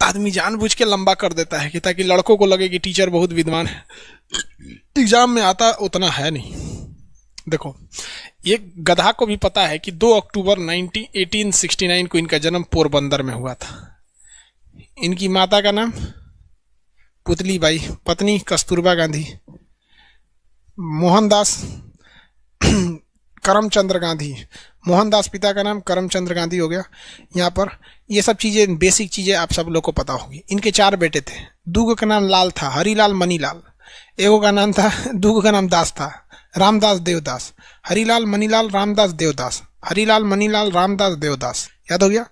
आदमी जानबूझ के लंबा कर देता है कि ताकि लड़कों को लगे कि टीचर बहुत विद्वान है, एग्जाम में आता उतना है नहीं। देखो, ये गधा को भी पता है कि 2 अक्टूबर 1869 को इनका जन्म पोरबंदर में हुआ था। इनकी माता का नाम पुतली बाई, पत्नी कस्तूरबा गांधी, मोहनदास करमचंद्र गांधी, मोहनदास पिता का नाम करमचंद्र गांधी हो गया। यहाँ पर ये सब चीज़ें, बेसिक चीज़ें आप सब लोग को पता होगी। इनके 4 बेटे थे, 2 का नाम लाल था, हरीलाल मनीलाल, एगो का नाम था, 2 का नाम दास था, रामदास देवदास, हरीलाल मनीलाल रामदास देवदास, हरीलाल मनीलाल रामदास देवदास, याद हो गया।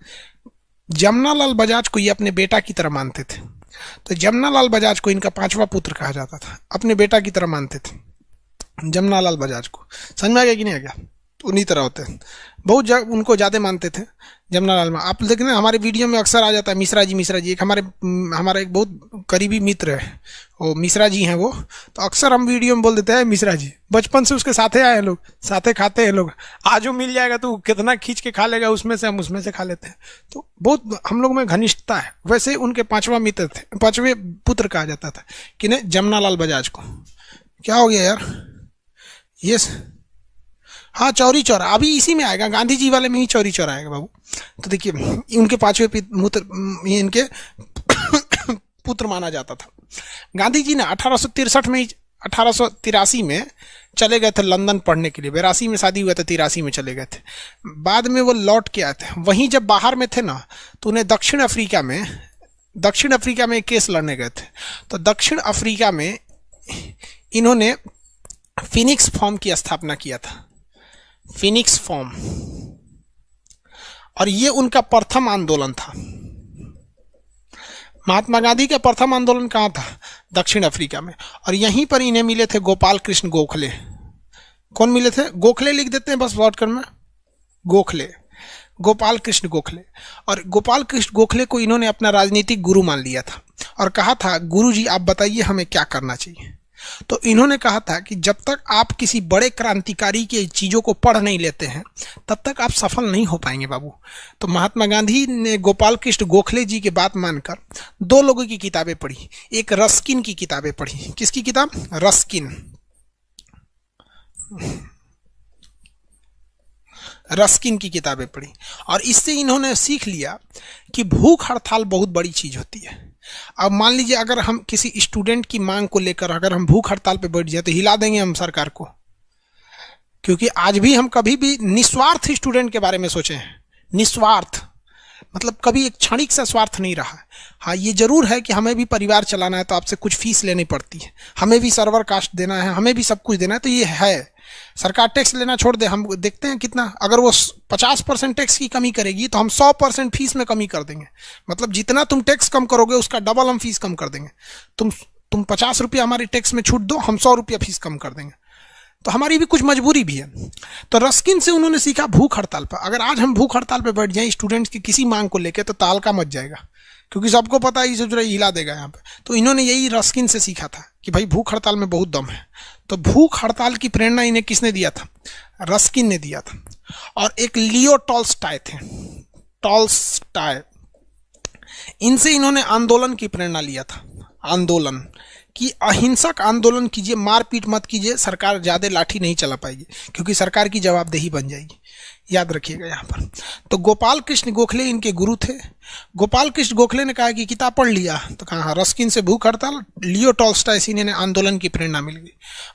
जमनालाल बजाज को ये अपने बेटा की तरह मानते थे, तो जमनालाल बजाज को इनका 5वां पुत्र कहा जाता था, अपने बेटा की तरह मानते थे जमनालाल बजाज को। समझ में आ गया कि नहीं आ गया? तो उन्हीं तरह होते हैं, बहुत उनको ज़्यादा मानते थे जमनालाल में। आप देखें ना, हमारे वीडियो में अक्सर आ जाता है मिश्रा जी। एक हमारा एक बहुत करीबी मित्र है, वो मिश्रा जी हैं वो, तो अक्सर हम वीडियो में बोल देते हैं मिश्रा जी। बचपन से उसके साथे आए हैं लोग, साथे खाते हैं लोग। आज वो मिल जाएगा तो कितना खींच के खा लेगा, उसमें से हम उसमें से खा लेते हैं। तो बहुत हम लोग में घनिष्ठता है। वैसे उनके 5वां मित्र थे, 5वें पुत्र कहा जाता था कि नहीं, जमनालाल बजाज को। क्या हो गया यार? ये हाँ, चौरी चौरा अभी इसी में आएगा, गांधी जी वाले में ही चौरी चौरा आएगा बाबू। तो देखिए, उनके 5वें इनके पुत्र माना जाता था। गांधी जी ने 1883 में चले गए थे लंदन पढ़ने के लिए। 82 में शादी हुआ था, 83 में चले गए थे। बाद में वो लौट के आए थे। वहीं जब बाहर में थे ना, तो उन्हें दक्षिण अफ्रीका में एक केस लड़ने गए थे। तो दक्षिण अफ्रीका में इन्होंने फिनिक्स फॉर्म की स्थापना किया था, फिनिक्स फॉर्म, और ये उनका प्रथम आंदोलन था। महात्मा गांधी का प्रथम आंदोलन कहाँ था? दक्षिण अफ्रीका में। और यहीं पर इन्हें मिले थे गोपाल कृष्ण गोखले। कौन मिले थे? गोखले लिख देते हैं बस शॉर्टकट में, गोखले, गोपाल कृष्ण गोखले। और गोपाल कृष्ण गोखले को इन्होंने अपना राजनीतिक गुरु मान लिया था और कहा था, गुरु जी आप बताइए हमें क्या करना चाहिए। तो इन्होंने कहा था कि जब तक आप किसी बड़े क्रांतिकारी की चीज़ों को पढ़ नहीं लेते हैं, तब तक आप सफल नहीं हो पाएंगे बाबू। तो महात्मा गांधी ने गोपाल कृष्ण गोखले जी की बात मानकर 2 लोगों की किताबें पढ़ी। एक रस्किन की किताबें पढ़ी। किसकी किताब? रस्किन की किताबें पढ़ी। और इससे इन्होंने सीख लिया कि भूख हड़ताल बहुत बड़ी चीज़ होती है। अब मान लीजिए, अगर हम किसी स्टूडेंट की मांग को लेकर अगर हम भूख हड़ताल पे बैठ जाए तो हिला देंगे हम सरकार को। क्योंकि आज भी हम कभी भी निस्वार्थ स्टूडेंट के बारे में सोचे हैं। निस्वार्थ मतलब कभी एक क्षणिक सा स्वार्थ नहीं रहा। हाँ, ये जरूर है कि हमें भी परिवार चलाना है, तो आपसे कुछ फीस लेनी पड़ती है, हमें भी सर्वर कास्ट देना है, हमें भी सब कुछ देना है। तो ये है, सरकार टैक्स लेना छोड़ दे, हम देखते हैं कितना, अगर वो 50% टैक्स की कमी करेगी तो हम 100% फीस में कमी कर देंगे। मतलब जितना तुम टैक्स कम करोगे उसका डबल हम फीस कम कर देंगे। तुम 50 रुपया हमारी टैक्स में छूट दो, हम 100 रुपया फीस कम कर देंगे। तो हमारी भी कुछ मजबूरी भी है। तो रस्किन से उन्होंने सीखा भूख हड़ताल पर। अगर आज हम भूख हड़ताल पर बैठ जाएं स्टूडेंट्स की किसी मांग को लेकर, तो तालका मच जाएगा, क्योंकि सबको पता है ये हिला देगा यहाँ पे। तो इन्होंने यही रस्किन से सीखा था कि भाई भूख हड़ताल में बहुत दम है। तो भूख हड़ताल की प्रेरणा इन्हें किसने दिया था? रस्किन ने दिया था। और एक लियो टॉल्स्टॉय थे, टॉल्स्टॉय, इनसे इन्होंने आंदोलन की प्रेरणा लिया था। आंदोलन कि अहिंसक आंदोलन कीजिए, मारपीट मत कीजिए, सरकार ज़्यादा लाठी नहीं चला पाएगी, क्योंकि सरकार की जवाबदेही बन जाएगी। याद रखिएगा यहाँ पर। तो गोपाल कृष्ण गोखले इनके गुरु थे। गोपाल कृष्ण गोखले ने कहा कि किताब पढ़ लिया, तो कहा रस्किन से भूख हड़ताल, लियो टॉल्स्टॉय से इन्हें आंदोलन की प्रेरणा मिल गई।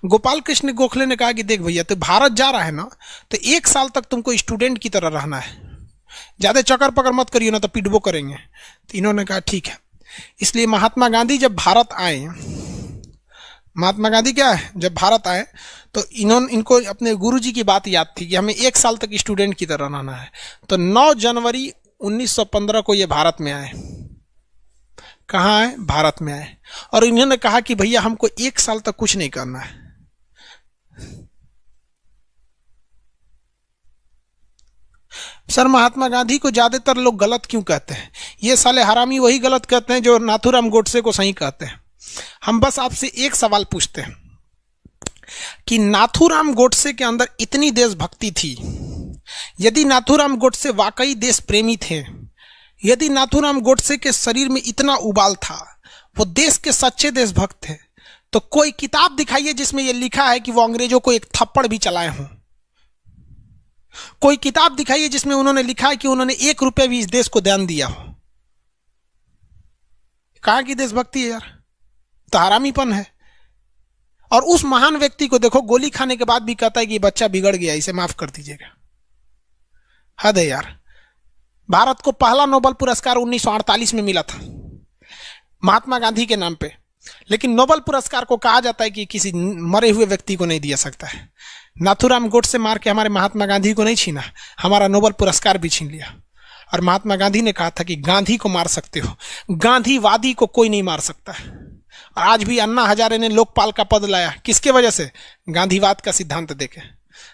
गोपाल कृष्ण गोखले ने कहा कि देख भैया, तो भारत जा रहा है ना, तो 1 साल तक तुमको स्टूडेंट की तरह रहना है, ज़्यादा चक्कर पकड़ मत करिए ना तो पिटबो करेंगे। तो इन्होंने कहा ठीक है। इसलिए महात्मा गांधी जब भारत आए, महात्मा गांधी क्या है, जब भारत आए तो इनको अपने गुरुजी की बात याद थी कि हमें 1 साल तक स्टूडेंट की तरह रहना है। तो 9 जनवरी 1915 को ये भारत में आए। कहाँ आए? भारत में आए। और इन्होंने कहा कि भैया हमको 1 साल तक कुछ नहीं करना है। सर, महात्मा गांधी को ज्यादातर लोग गलत क्यों कहते हैं? ये साले हरामी वही गलत कहते हैं जो नाथूराम गोडसे को सही कहते हैं। हम बस आपसे एक सवाल पूछते हैं कि नाथूराम गोडसे के अंदर इतनी देशभक्ति थी, यदि नाथूराम गोडसे वाकई देश प्रेमी थे, यदि नाथूराम गोडसे के शरीर में इतना उबाल था, वो देश के सच्चे देशभक्त थे, तो कोई किताब दिखाइए जिसमें यह लिखा है कि वो अंग्रेजों को एक थप्पड़ भी चलाए हों। कोई किताब दिखाइए जिसमें उन्होंने लिखा है कि उन्होंने 1 रुपया भी इस देश को दान दिया हो। कहां की देशभक्ति है यार, तो हरामीपन है। और उस महान व्यक्ति को देखो, गोली खाने के बाद भी कहता है कि बच्चा बिगड़ गया, इसे माफ कर दीजिएगा। हद है यार। भारत को पहला नोबेल पुरस्कार 1948 में मिला था महात्मा गांधी के नाम पे, लेकिन नोबेल पुरस्कार को कहा जाता है कि किसी मरे हुए व्यक्ति को नहीं दिया सकता है। नाथूराम गोडसे मार के हमारे महात्मा गांधी को नहीं छीना, हमारा नोबेल पुरस्कार भी छीन लिया। और महात्मा गांधी ने कहा था कि गांधी को मार सकते हो, गांधीवादी को कोई नहीं मार सकता है। और आज भी अन्ना हजारे ने लोकपाल का पद लाया, किसके वजह से? गांधीवाद का सिद्धांत देके।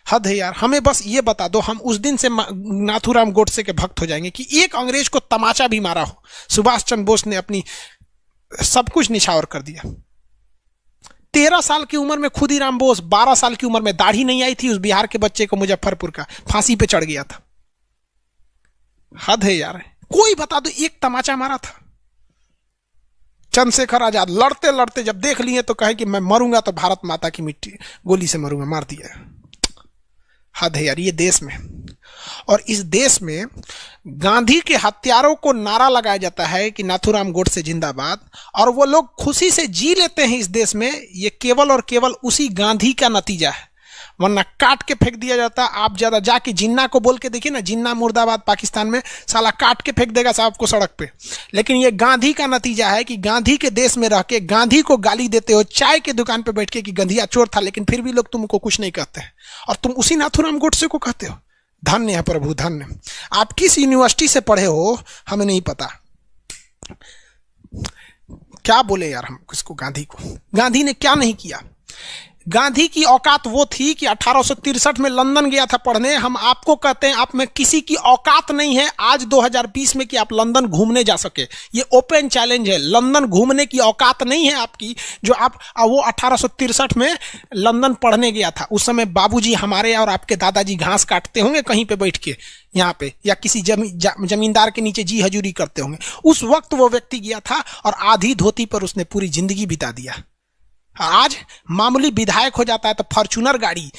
हद है यार। हमें बस ये बता दो, हम उस दिन से नाथूराम गोडसे के भक्त हो जाएंगे कि एक अंग्रेज को तमाचा भी मारा हो। सुभाष चंद्र बोस ने अपनी सब कुछ निछावर कर दिया। 13 साल की उम्र में खुदीराम बोस, 12 साल की उम्र में, दाढ़ी नहीं आई थी उस बिहार के बच्चे को, मुजफ्फरपुर का, फांसी पे चढ़ गया था। हद है यार। कोई बता दो एक तमाचा मारा था। चंद्रशेखर आजाद लड़ते लड़ते जब देख लिए तो कहे कि मैं मरूंगा तो भारत माता की मिट्टी गोली से मरूंगा, मार दिया। हद है यार ये देश में। और इस देश में गांधी के हत्यारों को नारा लगाया जाता है कि नाथूराम गोडसे जिंदाबाद, और वो लोग खुशी से जी लेते हैं इस देश में। ये केवल और केवल उसी गांधी का नतीजा है, वरना काट के फेंक दिया जाता। आप ज्यादा जाके जिन्ना को बोल के देखिए ना, जिन्ना मुर्दाबाद पाकिस्तान में, साला काट के फेंक देगा साहब को सड़क पे। लेकिन ये गांधी का नतीजा है कि गांधी के देश में रह के गांधी को गाली देते हो, चाय के दुकान पे बैठ के कि गंधिया चोर था, लेकिन फिर भी लोग तुमको कुछ नहीं कहते हैं, और तुम उसी नाथूराम गोडसे को कहते हो। धन्य है प्रभु, धन्य। आप किस यूनिवर्सिटी से पढ़े हो हमें नहीं पता। क्या बोले यार हम किसको, गांधी को। गांधी ने क्या नहीं किया। गांधी की औकात वो थी कि 1863 में लंदन गया था पढ़ने। हम आपको कहते हैं आप में किसी की औकात नहीं है आज 2020 में कि आप लंदन घूमने जा सके। ये ओपन चैलेंज है, लंदन घूमने की औकात नहीं है आपकी, जो आप वो 1863 में लंदन पढ़ने गया था। उस समय बाबूजी हमारे और आपके दादाजी घास काटते होंगे कहीं पे बैठ के यहाँ पे, या किसी जमींदार के नीचे जी हजूरी करते होंगे। उस वक्त वो व्यक्ति गया था और आधी धोती पर उसने पूरी जिंदगी बिता दिया। आज मामूली विधायक हो जाता है तो फॉर्च्यूनर गाड़ी,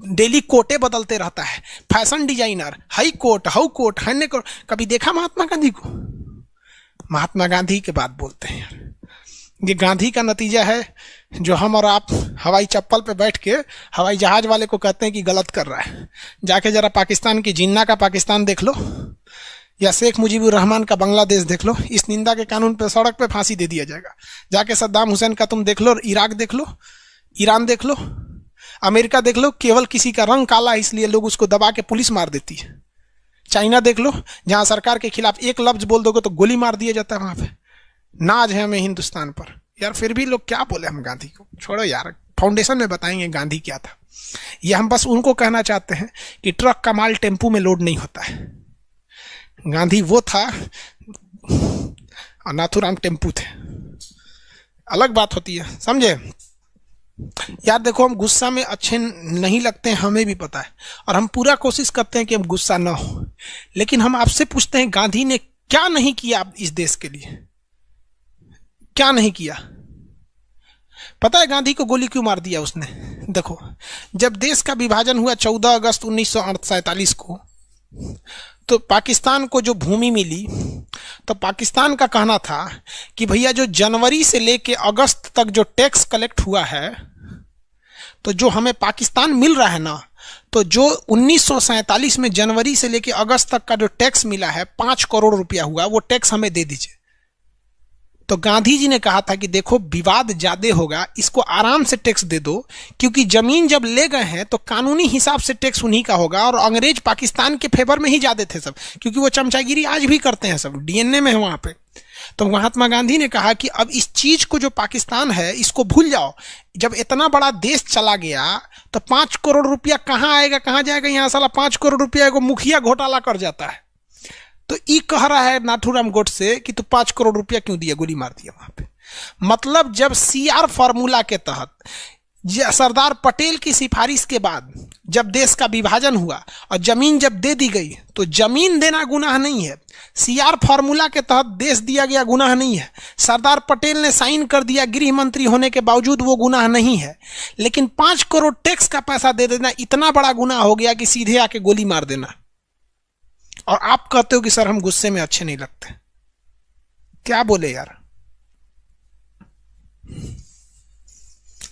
डेली कोटे बदलते रहता है, fashion designer, high coat, how coat, हन्ने कोट। कभी देखा महात्मा गांधी को? महात्मा गांधी के बात बोलते हैं यार। ये गांधी का नतीजा है जो हम और आप हवाई चप्पल पे बैठ के हवाई जहाज वाले को कहते हैं कि गलत कर रहा है। जाके जरा पाकिस्तान की जिन्ना का पाकिस्तान देख लो, या शेख मुजीबुर रहमान का बांग्लादेश देख लो। इस निंदा के कानून पे सड़क पे फांसी दे दिया जाएगा। जाके सद्दाम हुसैन का तुम देख लो, इराक देख लो, ईरान देख लो, अमेरिका देख लो, केवल किसी का रंग काला इसलिए लोग उसको दबा के पुलिस मार देती है। चाइना देख लो, जहां सरकार के खिलाफ एक लफ्ज बोल दोगे तो गोली मार दिया जाता है। वहां पे नाज है हमें हिंदुस्तान पर यार। फिर भी लोग क्या बोले हम गांधी को। छोड़ो यार, फाउंडेशन में बताएंगे गांधी क्या था। ये हम बस उनको कहना चाहते हैं कि ट्रक का माल टेम्पू में लोड नहीं होता है। गांधी वो था और नाथूराम टेम्पू थे, अलग बात होती है, समझे यार। देखो हम गुस्सा में अच्छे नहीं लगते हैं, हमें भी पता है, और हम पूरा कोशिश करते हैं कि हम गुस्सा ना हो। लेकिन हम आपसे पूछते हैं गांधी ने क्या नहीं किया इस देश के लिए? क्या नहीं किया? पता है गांधी को गोली क्यों मार दिया उसने? देखो, जब देश का विभाजन हुआ 14 अगस्त 1947 को, तो पाकिस्तान को जो भूमि मिली, तो पाकिस्तान का कहना था कि भैया जो जनवरी से लेके अगस्त तक जो टैक्स कलेक्ट हुआ है, तो जो हमें पाकिस्तान मिल रहा है ना, तो जो 1947 में जनवरी से लेके अगस्त तक का जो टैक्स मिला है 5 करोड़ रुपया हुआ, वो टैक्स हमें दे दीजिए। तो गांधी जी ने कहा था कि देखो विवाद ज्यादा होगा, इसको आराम से टैक्स दे दो, क्योंकि जमीन जब ले गए हैं तो कानूनी हिसाब से टैक्स उन्हीं का होगा। और अंग्रेज पाकिस्तान के फेवर में ही ज्यादा थे सब, क्योंकि वो चमचागिरी आज भी करते हैं, सब डीएनए में है वहां पे। तो महात्मा गांधी ने कहा कि अब इस चीज को जो पाकिस्तान है इसको भूल जाओ। जब इतना बड़ा देश चला गया तो 5 करोड़ रुपया कहाँ आएगा, कहाँ जाएगा? यहाँ साला 5 करोड़ रुपया को मुखिया घोटाला कर जाता है। तो ये कह रहा है नाथूराम गोडसे कि तू 5 करोड़ रुपया क्यों दिया, गोली मार दिया वहां पे। मतलब जब सीआर फार्मूला के तहत सरदार पटेल की सिफारिश के बाद जब देश का विभाजन हुआ और जमीन जब दे दी गई, तो जमीन देना गुनाह नहीं है, सीआर फॉर्मूला के तहत देश दिया गया गुनाह नहीं है, सरदार पटेल ने साइन कर दिया गृह मंत्री होने के बावजूद वो गुनाह नहीं है। लेकिन 5 करोड़ टैक्स का पैसा दे देना इतना बड़ा गुनाह हो गया कि सीधे आके गोली मार देना। और आप कहते हो कि सर हम गुस्से में अच्छे नहीं लगते। क्या बोले यार।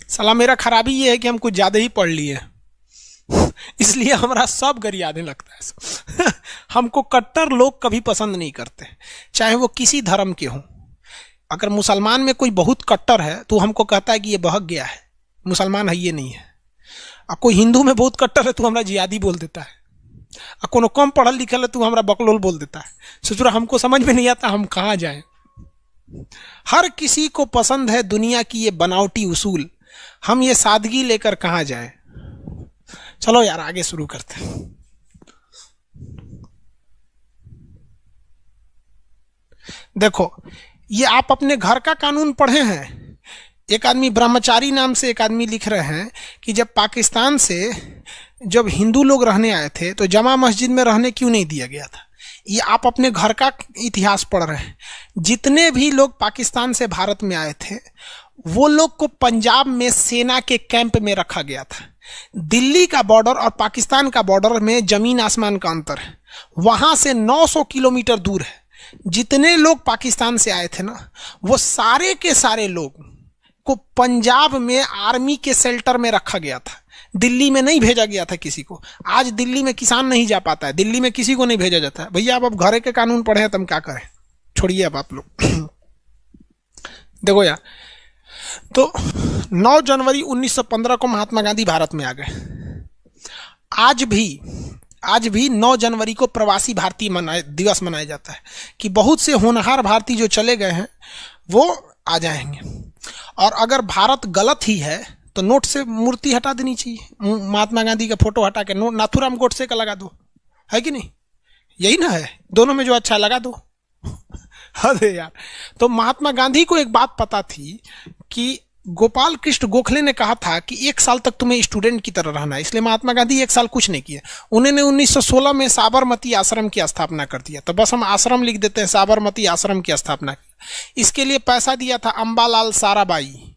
साला मेरा खराबी ये है कि हम कुछ ज्यादा ही पढ़ लिए, इसलिए हमारा सब गरियाने लगता है। हमको कट्टर लोग कभी पसंद नहीं करते, चाहे वो किसी धर्म के हों। अगर मुसलमान में कोई बहुत कट्टर है तो हमको कहता है कि ये बहक गया है, मुसलमान है ये नहीं है। और कोई हिंदू में बहुत कट्टर है तो हमारा जिहादी बोल देता है। और कोनो कम पढ़ल लिखल है तो हमारा बकलोल बोल देता है। सोचो हमको समझ में नहीं आता हम कहाँ जाएं। हर किसी को पसंद है दुनिया की ये बनावटी उसूल, हम ये सादगी लेकर कहां जाएं। चलो यार आगे शुरू करते हैं। देखो ये आप अपने घर का कानून पढ़े हैं। एक आदमी ब्रह्मचारी नाम से एक आदमी लिख रहे हैं कि जब पाकिस्तान से जब हिंदू लोग रहने आए थे तो जमा मस्जिद में रहने क्यों नहीं दिया गया था। ये आप अपने घर का इतिहास पढ़ रहे हैं। जितने भी लोग पाकिस्तान से भारत में आए थे वो लोग को पंजाब में सेना के कैंप में रखा गया था। दिल्ली का बॉर्डर और पाकिस्तान का बॉर्डर में जमीन आसमान का अंतर है, वहां से 900 किलोमीटर दूर है। जितने लोग पाकिस्तान से आए थे ना वो सारे के सारे लोग को पंजाब में आर्मी के शेल्टर में रखा गया था, दिल्ली में नहीं भेजा गया था किसी को। आज दिल्ली में किसान नहीं जा पाता है, दिल्ली में किसी को नहीं भेजा जाता है। भैया आप घरे के कानून पढ़े हैं तो हम क्या करें, छोड़िए अब आप लोग। देखो यार, तो 9 जनवरी 1915 को महात्मा गांधी भारत में आ गए। आज भी 9 जनवरी को प्रवासी भारतीय दिवस मनाया जाता है कि बहुत से होनहार भारतीय जो चले गए हैं वो आ जाएंगे। और अगर भारत गलत ही है तो नोट से मूर्ति हटा देनी चाहिए, महात्मा गांधी का फोटो हटा के नाथूराम गोडसे का लगा दो, है कि नहीं? यही ना है, दोनों में जो अच्छा लगा दो। अरे यार, तो महात्मा गांधी को एक बात पता थी कि गोपाल कृष्ण गोखले ने कहा था कि 1 साल तक तुम्हें स्टूडेंट की तरह रहना है, इसलिए महात्मा गांधी 1 साल कुछ नहीं किए। उन्होंने 1916 में साबरमती आश्रम की स्थापना कर दिया। तो बस हम आश्रम लिख देते हैं, साबरमती आश्रम की स्थापना। इसके लिए पैसा दिया था अंबालाल साराभाई।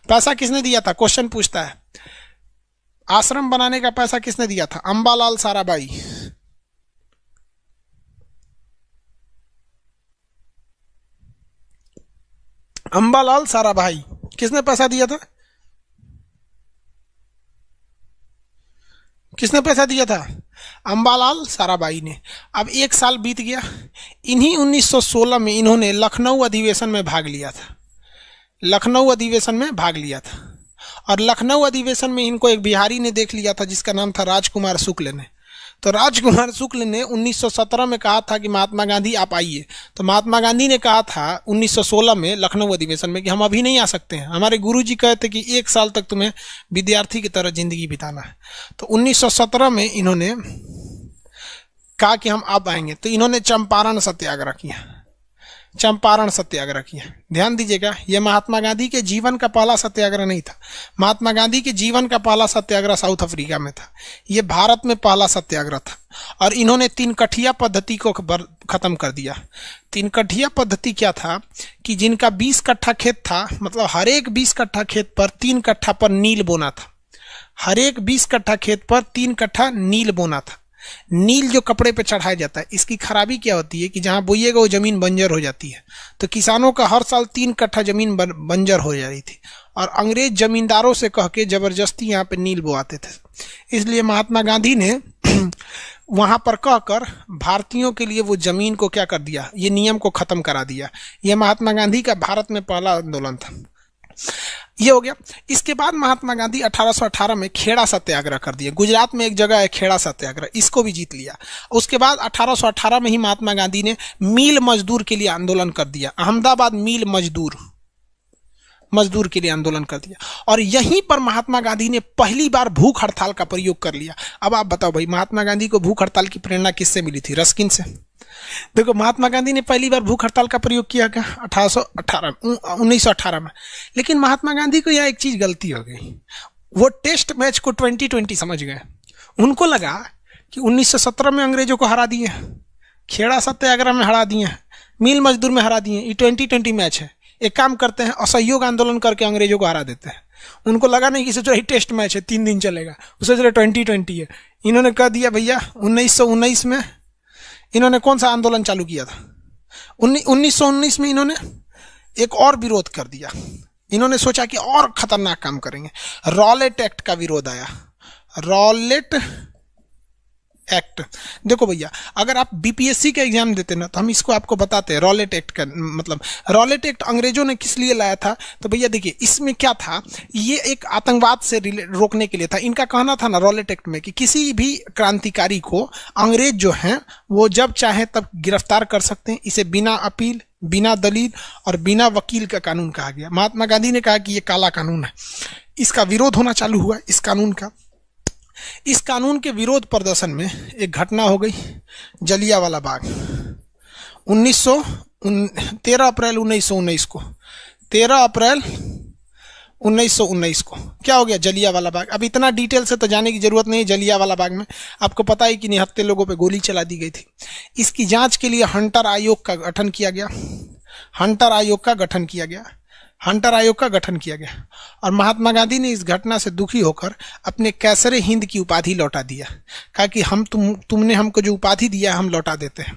पैसा किसने दिया था? क्वेश्चन पूछता है। आश्रम बनाने का पैसा किसने दिया था? अंबालाल साराभाई। अंबालाल साराभाई किसने पैसा दिया था? किसने पैसा दिया था? अंबालाल साराभाई ने। अब 1 साल बीत गया। इन्हीं 1916 में इन्होंने लखनऊ अधिवेशन में भाग लिया था। लखनऊ अधिवेशन में भाग लिया था और लखनऊ अधिवेशन में इनको एक बिहारी ने देख लिया था जिसका नाम था राजकुमार शुक्ल ने। तो राजकुमार शुक्ल ने 1917 में कहा था कि महात्मा गांधी आप आइए। तो महात्मा गांधी ने कहा था 1916 में लखनऊ अधिवेशन में कि हम अभी नहीं आ सकते हैं, हमारे गुरुजी कहते कि 1 साल तक तुम्हें विद्यार्थी की तरह जिंदगी बिताना है। तो 1917 में इन्होंने कहा कि हम अब आएंगे। तो इन्होंने चंपारण सत्याग्रह किया। चंपारण सत्याग्रह किया। ध्यान दीजिएगा, यह महात्मा गांधी के जीवन का पहला सत्याग्रह नहीं था। महात्मा गांधी के जीवन का पहला सत्याग्रह साउथ अफ्रीका में था। यह भारत में पहला सत्याग्रह था और इन्होंने 3 कठिया पद्धति को खत्म कर दिया। 3 कठिया पद्धति क्या था कि जिनका 20 कट्ठा खेत था, मतलब हर एक 20 कट्ठा खेत पर 3 कट्ठा पर नील बोना था। हर एक 20 कट्ठा खेत पर 3 कट्ठा नील बोना था। नील जो कपड़े पे चढ़ाया जाता है, इसकी खराबी क्या होती है कि जहां बोइएगा वो जमीन बंजर हो जाती है। तो किसानों का हर साल 3 कट्ठा जमीन बंजर हो जा रही थी और अंग्रेज जमींदारों से कह के जबरदस्ती यहाँ पे नील बोआते थे। इसलिए महात्मा गांधी ने वहां पर कहकर भारतीयों के लिए वो जमीन को क्या कर दिया, ये नियम को खत्म करा दिया। यह महात्मा गांधी का भारत में पहला आंदोलन था। ये हो गया। इसके बाद महात्मा गांधी 1818 में खेड़ा सत्याग्रह कर दिए। गुजरात में एक जगह है खेड़ा सत्याग्रह, इसको भी जीत लिया। उसके बाद 1818 में ही महात्मा गांधी ने मील मजदूर के लिए आंदोलन कर दिया। अहमदाबाद मील मजदूर के लिए आंदोलन कर दिया और यहीं पर महात्मा गांधी ने पहली बार भूख हड़ताल का प्रयोग कर लिया। अब आप बताओ भाई, महात्मा गांधी को भूख हड़ताल की प्रेरणा किससे मिली थी? रस्किन से। देखो महात्मा गांधी ने पहली बार भूख हड़ताल का प्रयोग किया क्या? 1918 में। लेकिन महात्मा गांधी को यहाँ एक चीज गलती हो गई, वो टेस्ट मैच को 2020 समझ गए। उनको लगा कि 1917 में अंग्रेजों को हरा दिए, खेड़ा सत्याग्रह में हरा दिए, मिल मजदूर में हरा दिए, ये 2020 मैच है, एक काम करते हैं असहयोग आंदोलन करके अंग्रेजों को हरा देते हैं। उनको लगा नहीं कि सोच रही टेस्ट मैच है 3 दिन चलेगा, उसे सोच रहे 2020 है। इन्होंने कह दिया भैया 1919 में इन्होंने कौन सा आंदोलन चालू किया था? 1919 में इन्होंने एक और विरोध कर दिया। इन्होंने सोचा कि और खतरनाक काम करेंगे, रॉलेट एक्ट का विरोध आया। रॉलेट एक्ट, देखो भैया अगर आप बीपीएससी का एग्जाम देते ना तो हम इसको आपको बताते हैं रॉलेट एक्ट का मतलब। रॉलेट एक्ट अंग्रेजों ने किस लिए लाया था? तो भैया देखिए इसमें क्या था, ये एक आतंकवाद से रोकने के लिए था। इनका कहना था ना रॉलेट एक्ट में कि किसी भी क्रांतिकारी को अंग्रेज जो हैं वो जब चाहे तब गिरफ्तार कर सकते हैं। इसे बिना अपील, बिना दलील और बिना वकील का कानून कहा गया। महात्मा गांधी ने कहा कि ये काला कानून है, इसका विरोध होना चालू हुआ इस कानून का। इस कानून के विरोध प्रदर्शन में एक घटना हो गई, जलियांवाला बाग। 13 अप्रैल 1919 को 13 अप्रैल 1919 को क्या हो गया? जलियांवाला बाग। अब इतना डिटेल से तो जाने की जरूरत नहीं। जलियांवाला बाग में आपको पता है कि निहत्थे लोगों पे गोली चला दी गई थी। इसकी जांच के लिए हंटर आयोग का गठन किया गया। हंटर आयोग का गठन किया गया। और महात्मा गांधी ने इस घटना से दुखी होकर अपने कैसरे हिंद की उपाधि लौटा दिया। कहा कि हम तुमने हमको जो उपाधि दिया हम लौटा देते हैं।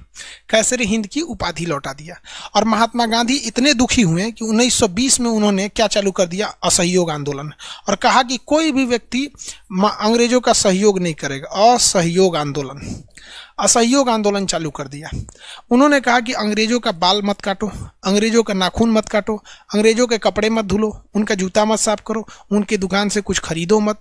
कैसरे हिंद की उपाधि लौटा दिया। और महात्मा गांधी इतने दुखी हुए कि 1920 में उन्होंने क्या चालू कर दिया? असहयोग आंदोलन। और कहा कि कोई भी व्यक्ति अंग्रेजों का सहयोग नहीं करेगा। असहयोग आंदोलन चालू कर दिया। उन्होंने कहा कि अंग्रेजों का बाल मत काटो, अंग्रेजों का नाखून मत काटो, अंग्रेजों के कपड़े मत धुलो, उनका जूता मत साफ करो, उनके दुकान से कुछ खरीदो मत।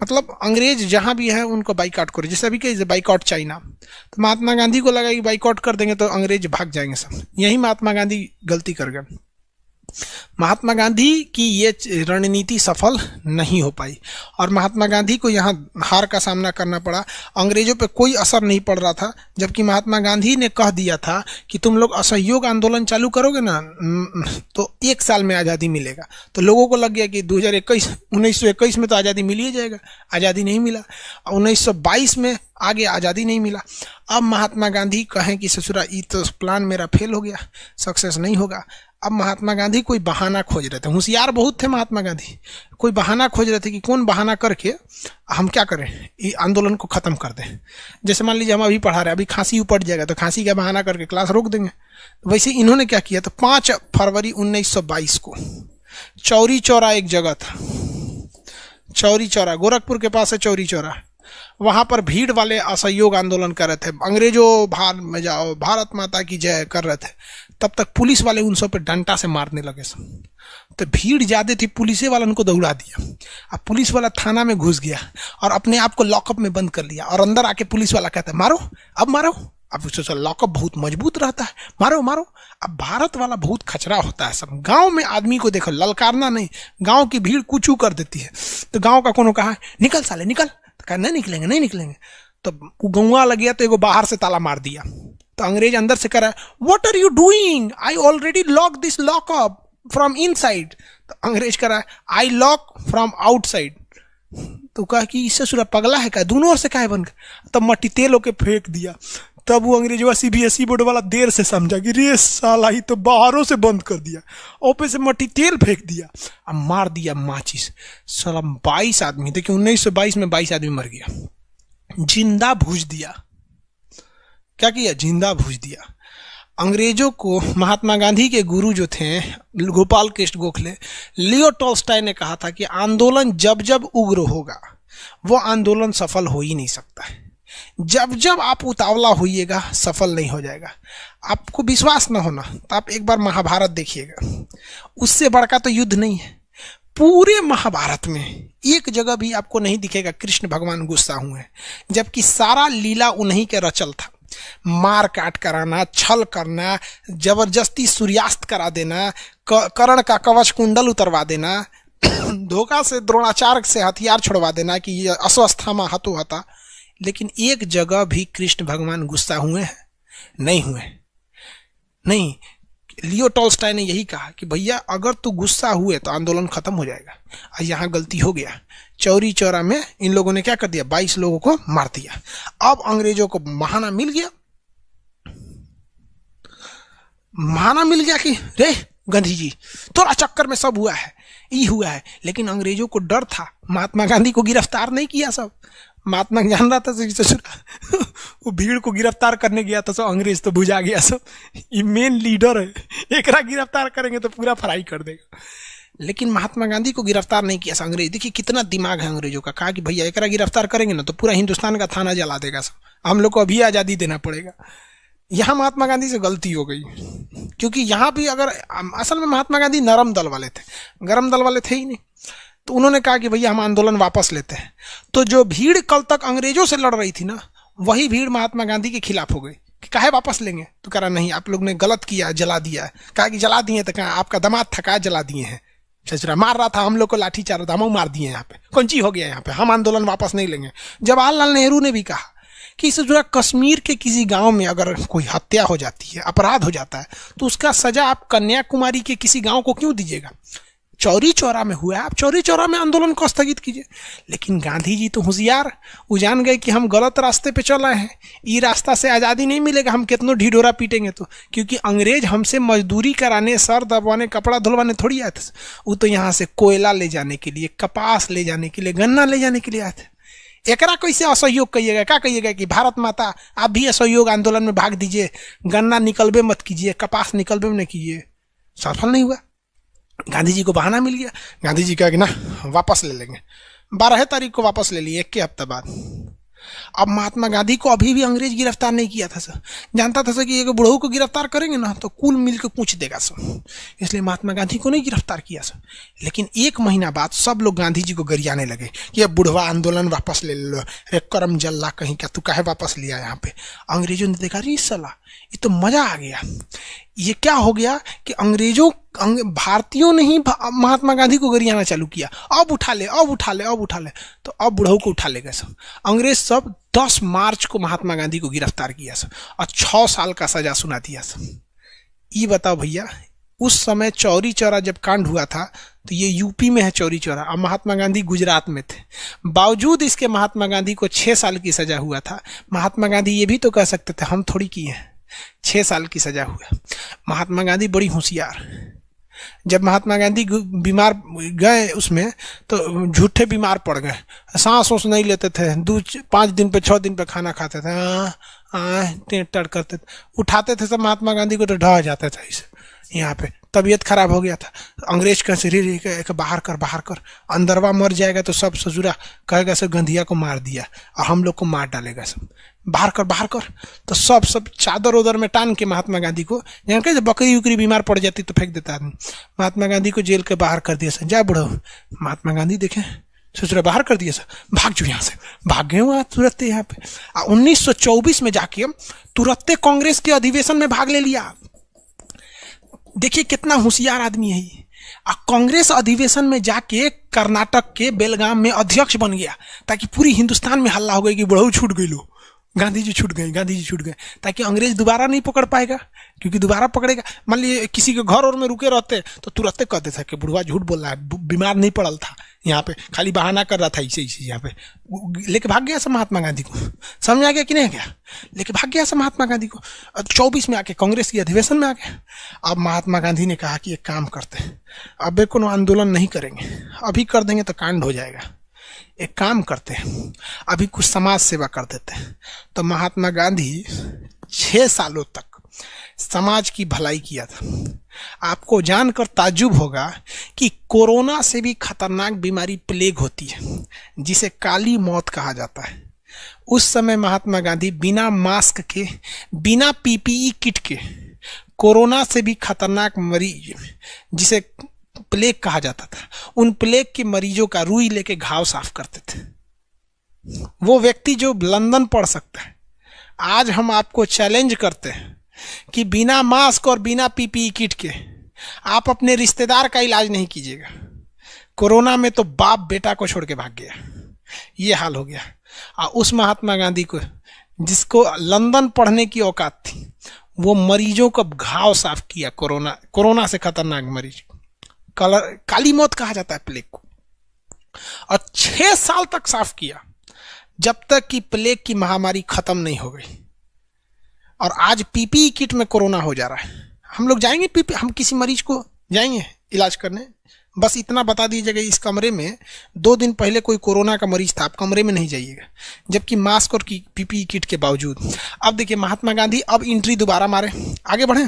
मतलब अंग्रेज जहां भी है उनको बाइकआउट करो। जैसे अभी कहीं बाइकआउट चाइना, तो महात्मा गांधी को लगा कि बाइकआउट कर देंगे तो अंग्रेज भाग जाएंगे सब। यही महात्मा गांधी गलती कर गए। महात्मा गांधी की ये रणनीति सफल नहीं हो पाई और महात्मा गांधी को यहाँ हार का सामना करना पड़ा। अंग्रेजों पे कोई असर नहीं पड़ रहा था, जबकि महात्मा गांधी ने कह दिया था कि तुम लोग असहयोग आंदोलन चालू करोगे ना तो 1 साल में आज़ादी मिलेगा। तो लोगों को लग गया कि 1921 में तो आज़ादी मिल ही जाएगा। आज़ादी नहीं मिला। 1922 में आगे आज़ादी नहीं मिला। अब महात्मा गांधी कहें कि ससुरा ये तो प्लान मेरा फेल हो गया, सक्सेस नहीं होगा। अब महात्मा गांधी कोई बहाना खोज रहे थे। होशियार बहुत थे महात्मा गांधी, कोई बहाना खोज रहे थे कि कौन बहाना करके हम क्या करें, ये आंदोलन को ख़त्म कर दें। जैसे मान लीजिए हम अभी पढ़ा रहे हैं, अभी खांसी उपट जाएगा तो खांसी का बहाना करके क्लास रोक देंगे। वैसे इन्होंने क्या किया, तो 5 फरवरी 1922 को चौरी चौरा एक जगह था, चौरी चौरा गोरखपुर के पास है चौरी चौरा, वहां पर भीड़ वाले असहयोग आंदोलन कर रहे थे। अंग्रेजों भार में जाओ, भारत माता की जय कर रहे थे। तब तक पुलिस वाले उन सब पे डंडा से मारने लगे सब। तो भीड़ ज्यादा थी, पुलिस वाला उनको दौड़ा दिया। अब पुलिस वाला थाना में घुस गया और अपने आप को लॉकअप में बंद कर लिया। और अंदर आके पुलिस वाला कहता है मारो, अब मारो। अब सोचो लॉकअप बहुत मजबूत रहता है, मारो मारो। अब भारत वाला बहुत खचरा होता है सब। गांव में आदमी को देखो, ललकारना नहीं, गांव की भीड़ कुचू कर देती है। तो गांव का कोनो कहा निकल साले निकल, तो कहा नहीं निकलेंगे नहीं निकलेंगे। तो गौवा लग गया तो एगो बाहर से ताला मार दिया। तो अंग्रेज अंदर से कह रहा है what are you doing, I already lock this lockup from inside. तो अंग्रेज कह रहा है आई लॉक फ्रॉम आउटसाइड। तो कहा कि इससे सुरा पगला है क्या, दोनों ओर से काहे बंद। तब मट्टी तेल होके फेंक दिया। तब वो अंग्रेजवा सीबीएसई बोर्ड वाला देर से समझा कि रे साला ही तो बाहरों से बंद कर दिया, ऊपर से मट्टी तेल फेंक दिया, अब मार दिया माचिस। साला 22 आदमी, देखिए 1922 में 22 आदमी मर गया, जिंदा भूज दिया। क्या किया, जिंदा भूज दिया। अंग्रेजों को महात्मा गांधी के गुरु जो थे गोपाल कृष्ण गोखले, लियो टॉल्स्टॉय ने कहा था कि आंदोलन जब जब उग्र होगा वो आंदोलन सफल हो ही नहीं सकता है। जब जब आप उतावला होइएगा सफल नहीं हो जाएगा। आपको विश्वास ना होना तो आप एक बार महाभारत देखिएगा, उससे बड़का तो युद्ध नहीं है। पूरे महाभारत में एक जगह भी आपको नहीं दिखेगा कृष्ण भगवान गुस्सा हुए, जबकि सारा लीला उन्हीं के रचल था। मार काट कराना, छल करना, जबरदस्ती सूर्यास्त करा देना, कर्ण का कवच कुंडल उतरवा देना, धोखा से द्रोणाचार्य से हथियार छुड़वा देना कि ये अस्वस्थामा हतो हता। लेकिन एक जगह भी कृष्ण भगवान गुस्सा हुए हैं, नहीं हुए। नहीं, लियो टॉल्स्टॉय ने यही कहा कि भैया अगर तू गुस्सा हुए तो आंदोलन खत्म हो जाएगा। और यहाँ गलती हो गया, चौरी चौरा में इन लोगों ने क्या कर दिया, 22 लोगों को मार दिया। अब अंग्रेजों को बहाना मिल गया, कि रे गांधी जी थोड़ा चक्कर में सब हुआ है, ये हुआ है। लेकिन अंग्रेजों को डर था, महात्मा गांधी को गिरफ्तार नहीं किया सब। महात्मा जान रहा था वो भीड़ को गिरफ्तार करने गया था, सब अंग्रेज तो बुझा गया सब, ये मेन लीडर है, एक गिरफ्तार करेंगे तो पूरा फ्राई कर देगा। लेकिन महात्मा गांधी को गिरफ्तार नहीं किया अंग्रेज। देखिए कितना दिमाग है अंग्रेजों का, कहा कि भैया एक गिरफ्तार करेंगे ना तो पूरा हिंदुस्तान का थाना जला देगा सब, हम लोग को अभी आजादी देना पड़ेगा। यहाँ महात्मा गांधी से गलती हो गई, क्योंकि यहाँ भी अगर असल में महात्मा गांधी नरम दल वाले थे, गरम दल वाले थे ही नहीं। तो उन्होंने कहा कि भैया हम आंदोलन वापस लेते हैं। तो जो भीड़ कल तक अंग्रेजों से लड़ रही थी ना, वही भीड़ महात्मा गांधी के खिलाफ हो गई कि काहे वापस लेंगे। तो कह रहा नहीं, आप लोग ने गलत किया, जला दिया। कहा कि जला दिए तो कहा आपका दामाद था, कहा जला दिए हैं, चचरा मार रहा था हम लोग को लाठी चार, हम मार दिए यहाँ पे, कौन चीज हो गया यहाँ पे, हम आंदोलन वापस नहीं लेंगे। जवाहरलाल नेहरू ने भी कहा कि इससे जुड़ा कश्मीर के किसी गांव में अगर कोई हत्या हो जाती है, अपराध हो जाता है, तो उसका सजा आप कन्याकुमारी के किसी गांव को क्यों दीजिएगा। चौरी चौरा में हुआ है, आप चौरी चौरा में आंदोलन को स्थगित कीजिए। लेकिन गांधी जी तो होशियार, वो जान गए कि हम गलत रास्ते पे चल रहे हैं, ये रास्ता से आज़ादी नहीं मिलेगा, हम कितनों ढिढोरा पीटेंगे तो। क्योंकि अंग्रेज हमसे मजदूरी कराने, सर दबाने, कपड़ा धुलवाने थोड़ी आए थे। वो तो यहाँ से कोयला ले जाने के लिए, कपास ले जाने के लिए, गन्ना ले जाने के लिए आए थे। एकरा कैसे असहयोग कहिएगा, क्या कहिएगा कि भारत माता आप भी असहयोग आंदोलन में भाग दीजिए, गन्ना निकलबे मत कीजिए, कपास निकलबे नहीं कीजिए। सफल नहीं हुआ, गांधी जी को बहाना मिल गया। गांधी जी कहा कि ना वापस ले लेंगे, 12 तारीख को वापस ले लिए, 1 के हफ्ते बाद। अब महात्मा गांधी को अभी भी अंग्रेज गिरफ्तार नहीं किया था सर, जानता था सर कि एक बुढ़ऊ को गिरफ्तार करेंगे ना तो कुल मिल के पूछ देगा सर, इसलिए महात्मा गांधी को नहीं गिरफ्तार किया सर। लेकिन 1 महीना बाद सब लोग गांधी जी को गरियाने लगे कि अब बुढ़वा आंदोलन वापस ले लो, करम जल्ला कहीं का, तू काहे वापस लिया यहाँ पे। अंग्रेजों ने देखा रे साला ये तो मजा आ गया। ये क्या हो गया कि अंग्रेजों भारतीयों ने ही महात्मा गांधी को गरियाना चालू किया, अब उठा ले, अब उठा ले, अब उठा ले। तो अब बुढ़ऊ को उठा लेगा सब अंग्रेज। सब 10 मार्च को महात्मा गांधी को गिरफ्तार किया सब और 6 साल का सजा सुना दिया सब। ये बताओ भैया, उस समय चौरी चौरा जब कांड हुआ था तो ये यूपी में है चौरी चौरा, और महात्मा गांधी गुजरात में थे। बावजूद इसके महात्मा गांधी को 6 साल की सजा हुआ था। महात्मा गांधी ये भी तो कह सकते थे हम थोड़ी किए हैं, 6 साल की सजा हुआ। महात्मा गांधी बड़ी होशियार। जब महात्मा गांधी बीमार गए उसमें तो झूठे बीमार पड़ गए, सांस ओस नहीं लेते थे, 5 दिन पे 6 दिन पे खाना खाते थे, टेट करते थे, उठाते थे सब महात्मा गांधी को तो ढह जाता था इसे, यहाँ पे तबीयत खराब हो गया था। अंग्रेज का शरीर बाहर कर, बाहर कर, अंदरवा मर जाएगा तो सब ससुरा कहेगा सब गंधिया को मार दिया और हम लोग को मार डालेगा, सब बाहर कर, बाहर कर। तो सब चादर उदर में टान के महात्मा गांधी को, जहाँ कैसे बकरी उकरी बीमार पड़ जाती तो फेंक देता आदमी, महात्मा गांधी को जेल के बाहर कर दिया सर, जा बुढ़ो। महात्मा गांधी देखे ससुरा बाहर कर दिया सर, भाग जो यहाँ से, भाग गए वहाँ तुरंत यहाँ पे। 1924 में जाके तुरंत कांग्रेस के अधिवेशन में भाग ले लिया। देखिए कितना होशियार आदमी है ये। कांग्रेस अधिवेशन में जाके कर्नाटक के बेलगाम में अध्यक्ष बन गया, ताकि पूरी हिंदुस्तान में हल्ला हो गया कि बुढ़ऊ छूट गई, लो गांधी जी छूट गए, गांधी जी छूट गए, ताकि अंग्रेज दोबारा नहीं पकड़ पाएगा। क्योंकि दोबारा पकड़ेगा, मान लिए किसी के घर और में रुके रहते तो तुरंत कहते थे कि बुढ़वा झूठ बोल रहा है, बीमार नहीं पड़ल था, यहाँ पे खाली बहाना कर रहा था, इसे यहाँ पे लेके भाग गया सब महात्मा गांधी को। समझ आ गया कि नहीं गया, लेके भाग गया सब महात्मा गांधी को। 24 में आके कांग्रेस की अधिवेशन में आ गया। अब महात्मा गांधी ने कहा कि एक काम करते हैं, अब कोनो आंदोलन नहीं करेंगे, अभी कर देंगे तो कांड हो जाएगा, एक काम करते हैं अभी कुछ समाज सेवा कर देते हैं। तो महात्मा गांधी 6 सालों तक समाज की भलाई किया था। आपको जानकर ताज्जुब होगा कि कोरोना से भी खतरनाक बीमारी प्लेग होती है, जिसे काली मौत कहा जाता है। उस समय महात्मा गांधी बिना मास्क के, बिना पीपीई किट के, कोरोना से भी खतरनाक मरीज जिसे प्लेग कहा जाता था, उन प्लेग के मरीजों का रुई लेके घाव साफ करते थे। वो व्यक्ति जो लंदन पढ़ सकता है, आज हम आपको चैलेंज करते हैं कि बिना मास्क और बिना पीपीई किट के आप अपने रिश्तेदार का इलाज नहीं कीजिएगा। कोरोना में तो बाप बेटा को छोड़ के भाग गया, ये हाल हो गया। और उस महात्मा गांधी को जिसको लंदन पढ़ने की औकात थी, वो मरीजों का घाव साफ किया। कोरोना से खतरनाक मरीज, काली मौत कहा जाता है प्लेग को, और 6 साल तक साफ किया, जब तक कि प्लेग की महामारी खत्म नहीं हो गई। और आज पीपीई किट में कोरोना हो जा रहा है। हम लोग जाएंगे हम किसी मरीज को जाएंगे इलाज करने, बस इतना बता दीजिएगा इस कमरे में 2 दिन पहले कोई कोरोना का मरीज था, आप कमरे में नहीं जाइएगा, जबकि मास्क और पीपीई किट के बावजूद। अब देखिए महात्मा गांधी अब एंट्री दोबारा मारे, आगे बढ़े।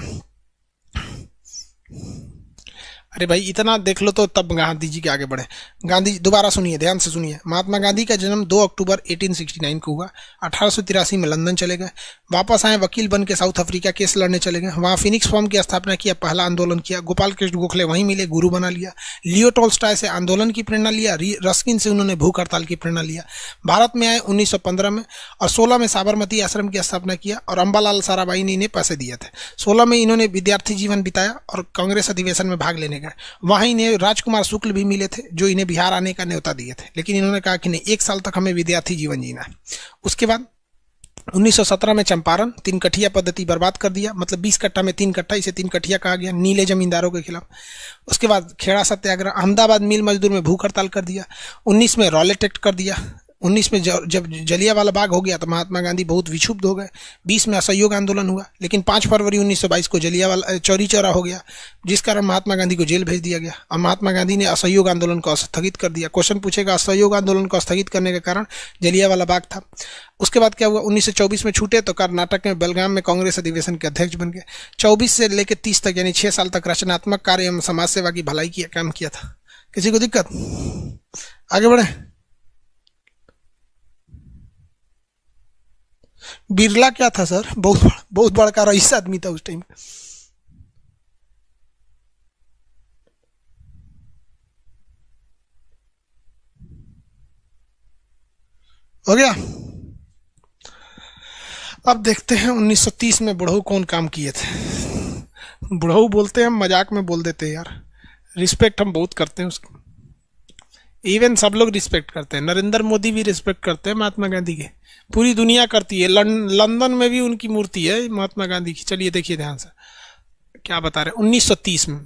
अरे भाई इतना देख लो तो तब गांधी जी के आगे बढ़े। गांधी दोबारा सुनिए, ध्यान से सुनिए। महात्मा गांधी का जन्म 2 अक्टूबर 1869 को हुआ। 1883 में लंदन चले गए, वापस आए, वकील बन के साउथ अफ्रीका केस लड़ने चले गए, वहाँ फिनिक्स फॉर्म की स्थापना किया, पहला आंदोलन किया। गोपाल कृष्ण गोखले वहीं मिले, गुरु बना लिया। लियो टॉल्स्टॉय से आंदोलन की प्रेरणा लिया, रस्किन से उन्होंने भूख हड़ताल की प्रेरणा लिया। भारत में आए 1915 में, और 16 में साबरमती आश्रम की स्थापना किया, और अम्बालाल साराभाई ने इन्हें पैसे दिए थे। 16 में इन्होंने विद्यार्थी जीवन बिताया और कांग्रेस अधिवेशन में भाग लेने गए। वहाँ इन्हें राजकुमार शुक्ल भी मिले थे, जो इन्हें बिहार आने का न्योता दिए थे, लेकिन इन्होंने कहा कि नहीं, 1 साल तक हमें विद्यार्थी जीवन जीना है। उसके बाद 1917 में चंपारण 3 कठिया पद्धति बर्बाद कर दिया, मतलब 20 कट्टा में 3 कट्टा, इसे 3 कठिया कहा गया, नीले जमींदारों के खिलाफ। उसके बाद खेड़ा सत्याग्रह, अहमदाबाद मिल मजदूर में भूख हड़ताल कर दिया। 19 में रॉलेट एक्ट कर दिया। 19 में जब जलियांवाला बाग हो गया तो महात्मा गांधी बहुत विक्षुब्ध हो गए। 20 में असहयोग आंदोलन हुआ, लेकिन 5 फरवरी 1922 को जलियांवाला चौरी चौरा हो गया, जिस कारण महात्मा गांधी को जेल भेज दिया गया, और महात्मा गांधी ने असहयोग आंदोलन को स्थगित कर दिया। क्वेश्चन पूछेगा, असहयोग आंदोलन को स्थगित करने का कारण जलियांवाला बाग था। उसके बाद क्या हुआ, 1924 में छूटे तो कर्नाटक में बेलगाम में कांग्रेस अधिवेशन के अध्यक्ष बन गए। 24 से लेकर 30 तक यानी 6 साल तक रचनात्मक कार्य एवं समाज सेवा की भलाई की काम किया था। किसी को दिक्कत? आगे बढ़े। बिरला क्या था सर? बहुत बड़ा रईस आदमी था उस टाइम। हो गया। अब देखते हैं 1930 में बुढ़ऊ कौन काम किए थे। बुढ़ऊ बोलते हैं, मजाक में बोल देते हैं यार, रिस्पेक्ट हम बहुत करते हैं उसकी, इवन सब लोग रिस्पेक्ट करते हैं। नरेंद्र मोदी भी रिस्पेक्ट करते हैं महात्मा गांधी के, पूरी दुनिया करती है। लंदन में भी उनकी मूर्ति है महात्मा गांधी की। चलिए देखिए ध्यान से क्या बता रहे। 1930 में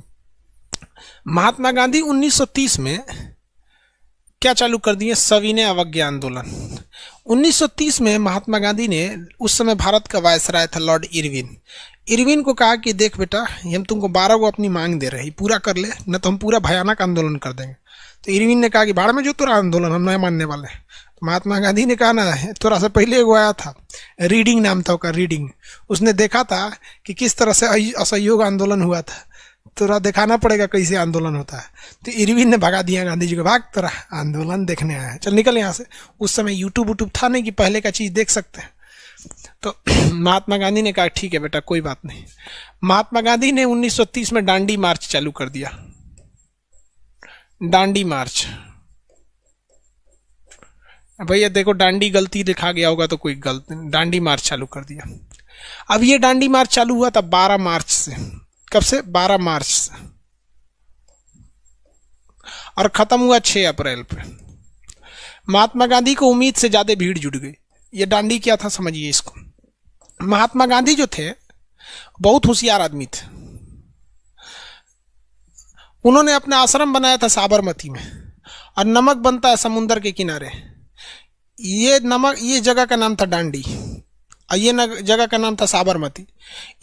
महात्मा गांधी 1930 में क्या चालू कर दिए, सविनय अवज्ञा आंदोलन। 1930 में महात्मा गांधी ने, उस समय भारत का वायसराय था लॉर्ड इरविन को कहा कि देख बेटा, हम तुमको 12 को अपनी मांग दे रहे, पूरा कर ले, न तो हम पूरा भयानक आंदोलन कर देंगे। तो इरविन ने कहा कि भाड़ में जो तेरा आंदोलन, हम नहीं मानने वाले। तो महात्मा गांधी ने कहा ना, थोड़ा सा पहले एगो आया था, रीडिंग नाम था उसका, रीडिंग। उसने देखा था कि किस तरह से असहयोग आंदोलन हुआ था, तोरा दिखाना पड़ेगा कैसे आंदोलन होता है। तो इरविन ने भगा दिया गांधी जी को, भाग, तेरा आंदोलन देखने आया है, चल निकल यहाँ से। उस समय यूट्यूब था नहीं कि पहले का चीज़ देख सकते हैं। तो महात्मा गांधी ने कहा ठीक है बेटा, कोई बात नहीं। महात्मा गांधी ने 1930 में डांडी मार्च चालू कर दिया। डांडी मार्च, भैया देखो डांडी गलती लिखा गया होगा तो कोई गलती, डांडी मार्च चालू कर दिया। अब ये डांडी मार्च चालू हुआ था 12 मार्च से। कब से? 12 मार्च से, और खत्म हुआ 6 अप्रैल पे। महात्मा गांधी को उम्मीद से ज्यादा भीड़ जुट गई। ये डांडी क्या था समझिए इसको। महात्मा गांधी जो थे बहुत होशियार आदमी थे। उन्होंने अपना आश्रम बनाया था साबरमती में, और नमक बनता है समुंदर के किनारे। ये जगह का नाम था डांडी, और ये जगह का नाम था साबरमती।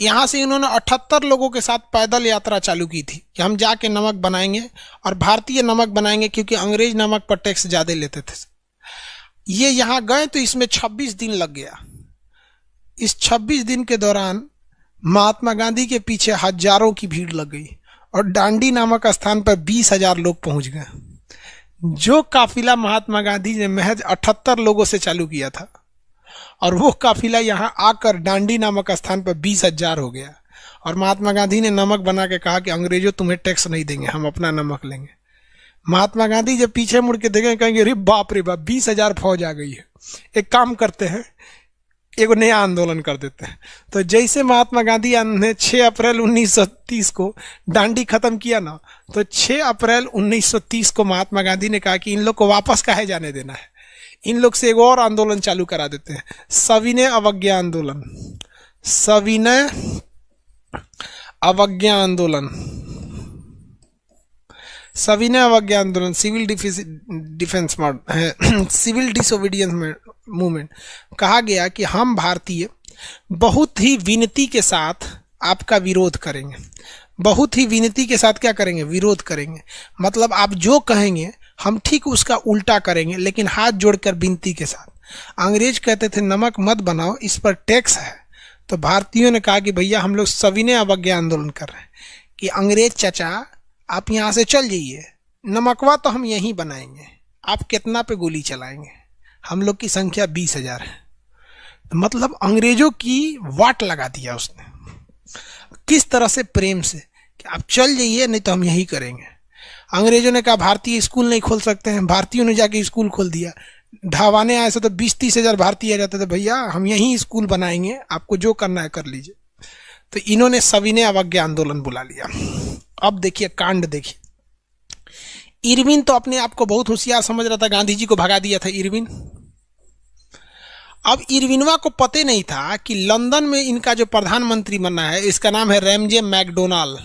यहाँ से इन्होंने 78 लोगों के साथ पैदल यात्रा चालू की थी कि हम जाके नमक बनाएंगे, और भारतीय नमक बनाएंगे, क्योंकि अंग्रेज नमक पर टैक्स ज़्यादा लेते थे। ये यहाँ गए तो इसमें 26 दिन लग गया। इस 26 दिन के दौरान महात्मा गांधी के पीछे हजारों की भीड़ लग गई, और डांडी नामक स्थान पर 20,000 लोग पहुंच गए। जो काफिला महात्मा गांधी ने महज 78 लोगों से चालू किया था, और वो काफिला यहाँ आकर डांडी नामक स्थान पर 20,000 हो गया। और महात्मा गांधी ने नमक बना के कहा कि अंग्रेजों तुम्हें टैक्स नहीं देंगे, हम अपना नमक लेंगे। महात्मा गांधी जब पीछे मुड़ के देखेंगे कहेंगे अरे बाप रे बाप, 20,000 फौज आ गई है, एक काम करते हैं, एक नया आंदोलन कर देते हैं। तो जैसे महात्मा गांधी ने 6 अप्रैल 1930 को डांडी खत्म किया ना, तो 6 अप्रैल 1930 को महात्मा गांधी ने कहा कि इन लोग को वापस काहे जाने देना है, इन लोग से एक और आंदोलन चालू करा देते हैं, सविनय अवज्ञा आंदोलन। सविनय अवज्ञा आंदोलन, सविनय अवज्ञा आंदोलन, civil defence civil disobedience movement. कहा गया कि हम भारतीय बहुत ही विनती के साथ आपका विरोध करेंगे। बहुत ही विनती के साथ क्या करेंगे? विरोध करेंगे। मतलब आप जो कहेंगे हम ठीक उसका उल्टा करेंगे, लेकिन हाथ जोड़कर विनती के साथ। अंग्रेज कहते थे नमक मत बनाओ, इस पर टैक्स है। तो भारतीयों ने कहा कि भैया हम लोग सविनय अवज्ञा आंदोलन कर रहे हैं कि अंग्रेज चाचा आप यहाँ से चल जाइए, नमकवा तो हम यहीं बनाएंगे, आप कितना पे गोली चलाएंगे? हम लोग की संख्या 20,000 है। मतलब अंग्रेजों की वाट लगा दिया उसने, किस तरह से प्रेम से कि आप चल जाइए नहीं तो हम यही करेंगे। अंग्रेजों ने कहा भारतीय स्कूल नहीं खोल सकते हैं, भारतीयों ने जाके स्कूल खोल दिया। ढावाने आए से तो 20-30 हजार भारतीय आ जाते थे, भैया हम यहीं स्कूल बनाएंगे, आपको जो करना है कर लीजिए। तो इन्होंने सविनय अवज्ञा आंदोलन बुला लिया। अब देखिए कांड देखिए। इरविन तो अपने आप को बहुत होशियार समझ रहा था, गांधी जी को भगा दिया था इरविन। अब इरविनवा को पता नहीं था कि लंदन में इनका जो प्रधानमंत्री बनना है इसका नाम है Ramsay MacDonald.